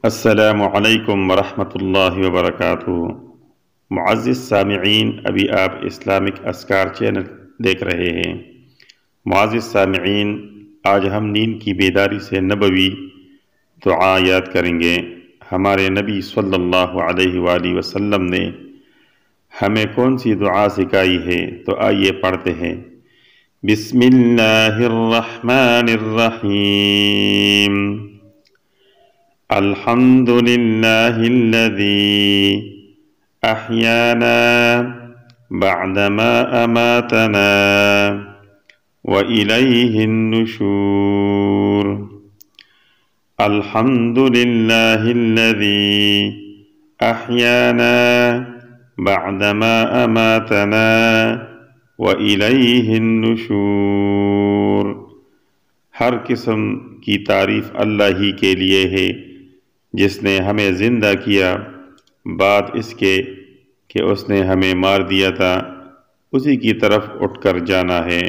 السلام علیکم ورحمۃ اللہ وبرکاتہ۔ معزز سامعین، ابھی آپ اسلامک اذکار چینل دیکھ رہے ہیں۔ معزز سامعین، آج ہم نیند کی بیداری سے نبوی دعا یاد کریں گے۔ ہمارے نبی صلی اللہ علیہ وآلہ وسلم نے ہمیں کون سی دعا سکھائی ہے، تو آئیے پڑھتے ہیں۔ بسم اللہ الرحمن الرحیم۔ الحمد للہ الذی احیانا بعدما اماتنا والیہ النشور۔ الحمد للہ الذی احیانا بعدما اماتنا والیہ النشور۔ ہر قسم کی تعریف اللہ ہی کے لیے ہے، جس نے ہمیں زندہ کیا بعد اس کے کہ اس نے ہمیں مار دیا تھا، اسی کی طرف اٹھ کر جانا ہے۔